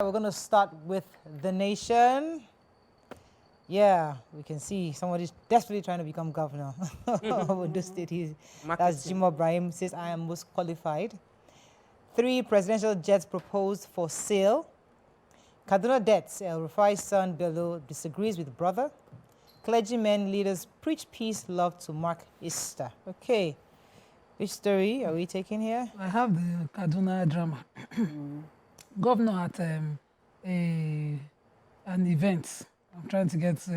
We're going to start with the nation. Yeah, we can see somebody's desperately trying to become governor of Edo State. That's G.R.A says, I am most qualified. 3 presidential jets proposed for sale. Kaduna deaths, El-Rufai's son Bello disagrees with brother. Clergymen leaders preach peace, love to mark Easter. Okay, which story are we taking here? I have the Kaduna drama. Governor at an event. I'm trying to get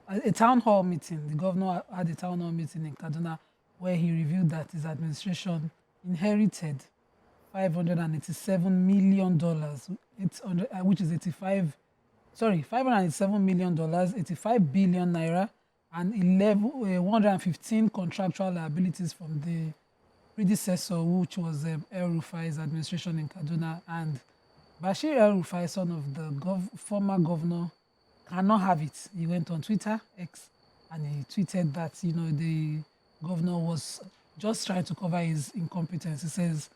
a town hall meeting. The governor had a town hall meeting in Kaduna where he revealed that his administration inherited $587 million, which is $587 million, 85 billion naira, and 115 contractual liabilities from the predecessor, which was El-Rufai's administration in Kaduna. And Bashir El-Rufai, son of the former governor, cannot have it. He went on Twitter, X, and he tweeted that, the governor was just trying to cover his incompetence. He says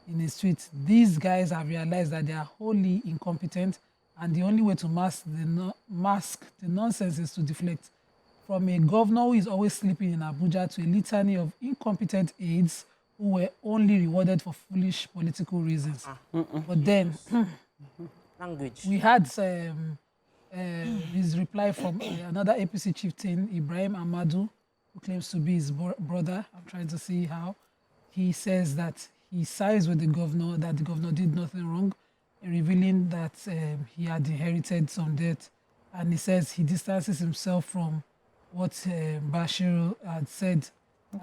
in his tweet, these guys have realized that they are wholly incompetent, and the only way to mask the nonsense is to deflect from a governor who is always sleeping in Abuja to a litany of incompetent aides who were only rewarded for foolish political reasons. But then we had his reply from another APC chieftain, Ibrahim Amadu, who claims to be his brother. I'm trying to see how. He says that he sides with the governor, that the governor did nothing wrong, revealing that he had inherited some debt. And he says he distances himself from what Bashir had said,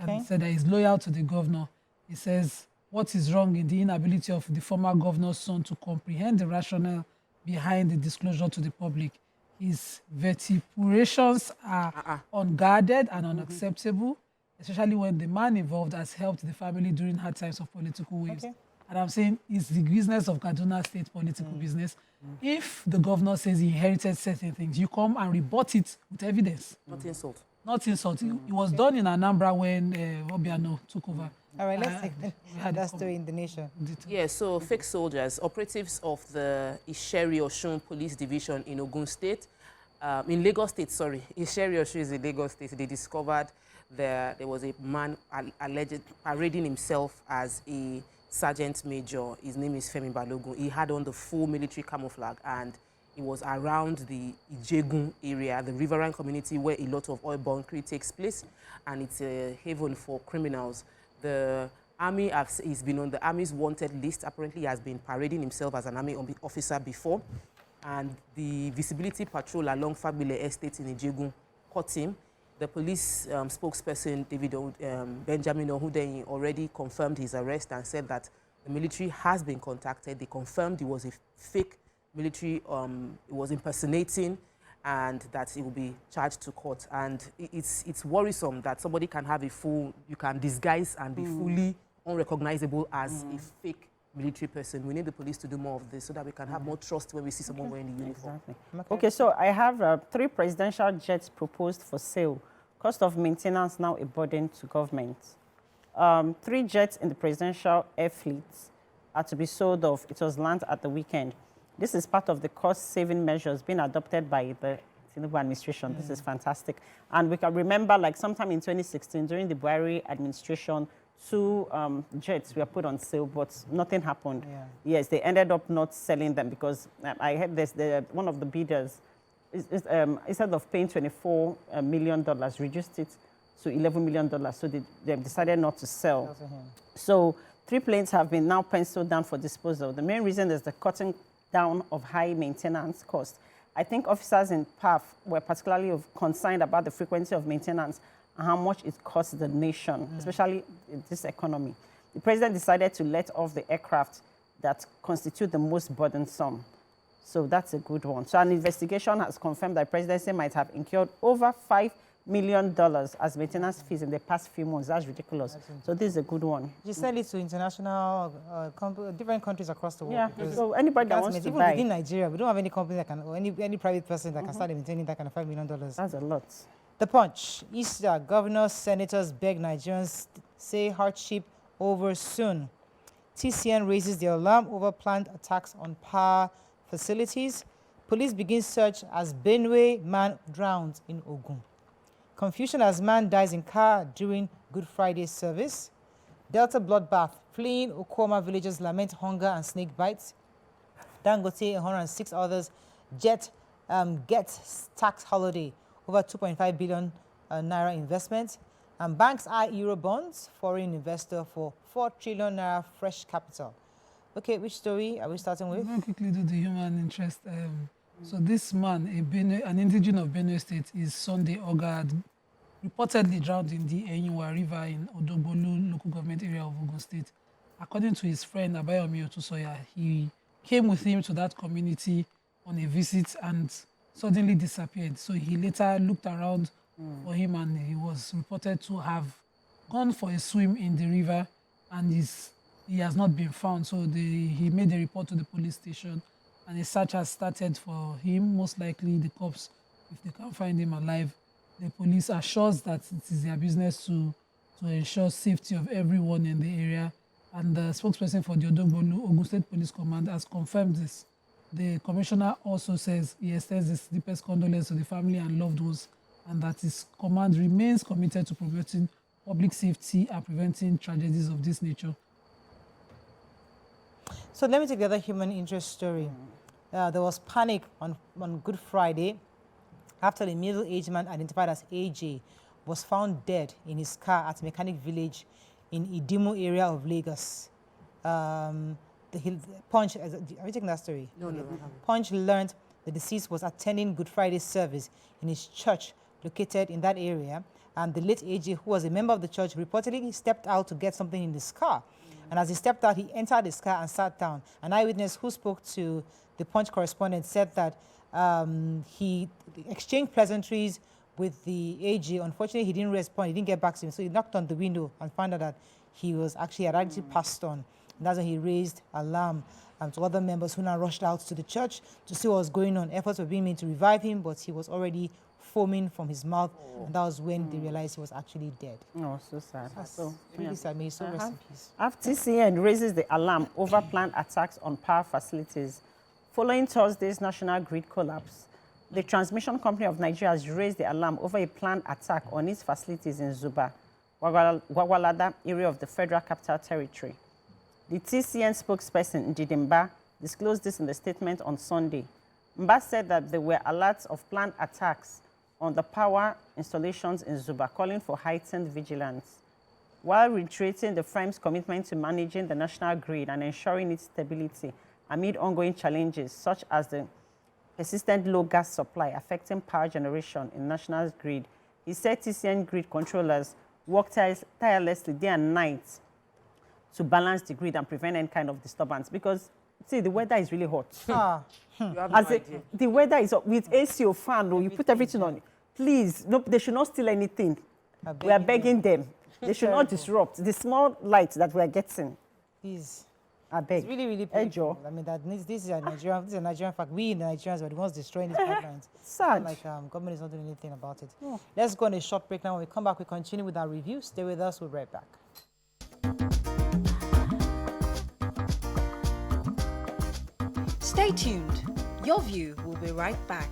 and said that he's loyal to the governor. He says, what is wrong in the inability of the former governor's son to comprehend the rationale behind the disclosure to the public? His vituperations are unguarded and unacceptable, especially when the man involved has helped the family during hard times of political waves. And I'm saying it's the business of Kaduna State political business. If the governor says he inherited certain things, you come and rebut it with evidence. Not insult. Not insult. It was done in Anambra when Obiano took over. All right, let's take that story in the nation. Yeah, so fake soldiers, operatives of the Isheri-Osun Police Division in Ogun State, in Lagos State, sorry. Isheri-Osun is in Lagos State. They discovered there was a man alleged parading himself as a sergeant major. His name is Femi Balogun. He had on the full military camouflage, and he was around the Ijegun area, the riverine community where a lot of oil bunkering takes place, and it's a haven for criminals. The army has been on the army's wanted list. Apparently, he has been parading himself as an army officer before, and the visibility patrol along Fagbile Estate in Ijegun caught him. The police spokesperson, David Benjamin Ohudeni, already confirmed his arrest and said that the military has been contacted. They confirmed he was a fake military, he was impersonating, and that he will be charged to court. And it's worrisome that somebody can have you can disguise and be fully unrecognizable as a fake military person. We need the police to do more of this so that we can have more trust when we see someone wearing the uniform. Exactly. Okay, so I have 3 presidential jets proposed for sale. Cost of maintenance now a burden to government. 3 jets in the presidential air fleet are to be sold off. It was launched at the weekend. This is part of the cost-saving measures being adopted by the Tinubu administration. This is fantastic. And we can remember, like sometime in 2016, during the G.R.A administration, 2 jets were put on sale, but nothing happened. Yes, they ended up not selling them because I heard one of the bidders, instead of paying $24 million, reduced it to $11 million. So they decided not to sell. So 3 planes have been now penciled down for disposal. The main reason is the cutting down of high maintenance costs. I think officers in PAF were particularly concerned about the frequency of maintenance and how much it costs the nation, especially in this economy. The president decided to let off the aircraft that constitute the most burdensome. So that's a good one. So an investigation has confirmed that the presidency might have incurred over $5 million as maintenance fees in the past few months. That's ridiculous. So this is a good one. You sell it to international, different countries across the world. Yeah, so anybody that wants to buy. Even within Nigeria, we don't have any company that can, or any private person that can start maintaining that kind of $5 million. That's a lot. The Punch. Easter, governors, senators beg Nigerians say hardship over soon. TCN raises the alarm over planned attacks on power facilities. Police begin search as Benue man drowns in Ogun. Confusion as man dies in car during Good Friday service. Delta bloodbath. Fleeing Okoma villagers lament hunger and snake bites. Dangote and 106 others get tax holiday over 2.5 billion naira investment. And banks eye euro bonds, foreign investor for 4 trillion naira fresh capital. Okay, which story are we starting with? I'm going to quickly do the human interest. So this man, an indigenous of Benin State, is Sunday Ogad, reportedly drowned in the Enyimba River in Odobolu local government area of Ogun State. According to his friend Abayomi Otusoya, he came with him to that community on a visit and suddenly disappeared. So he later looked around for him and he was reported to have gone for a swim in the river and he has not been found. So he made a report to the police station and a search has started for him. Most likely the cops, if they can find him alive, the police assures that it is their business to ensure safety of everyone in the area. And the spokesperson for the Ogun State Police Command has confirmed this. The commissioner also says he extends his deepest condolences to the family and loved ones and that his command remains committed to promoting public safety and preventing tragedies of this nature. So let me take the other human interest story. There was panic on Good Friday after the middle-aged man identified as AJ was found dead in his car at Mechanic Village in Idimu area of Lagos. Punch, are you taking that story? No. Punch learned the deceased was attending Good Friday service in his church located in that area, and the late AJ, who was a member of the church, reportedly stepped out to get something in his car. And as he stepped out, he entered his car and sat down. An eyewitness who spoke to the Punch correspondent said that he exchanged pleasantries with the AG. Unfortunately, he didn't respond. He didn't get back to him. So he knocked on the window and found out that he had actually passed on. And that's when he raised alarm to other members who now rushed out to the church to see what was going on. Efforts were being made to revive him, but he was already foaming from his mouth. And that was when they realized he was actually dead. Oh, so sad. So really sad. May he so rest in peace. FTCN raises the alarm over planned attacks on power facilities. Following Thursday's national grid collapse, the transmission company of Nigeria has raised the alarm over a planned attack on its facilities in Zuba, Gwagwalada area of the Federal Capital Territory. The TCN spokesperson, Njidimba, disclosed this in the statement on Sunday. Mba said that there were alerts of planned attacks on the power installations in Zuba, calling for heightened vigilance, while reiterating the firm's commitment to managing the national grid and ensuring its stability amid ongoing challenges such as the persistent low gas supply affecting power generation in national grid. He said TCN grid controllers work tirelessly day and night to balance the grid and prevent any kind of disturbance because, see, the weather is really hot. The weather is with AC or fan, you put everything on it. Please, no, they should not steal anything. We are begging them. They should not disrupt the small light that we are getting. Please. I beg. It's really, really painful. I mean, this is a Nigerian fact. We, the Nigerians, were the ones destroying these pipelines. Sad. Like, government is not doing anything about it. Oh. Let's go on a short break now. When we come back, we continue with our review. Stay with us. We'll be right back. Stay tuned. Your view will be right back.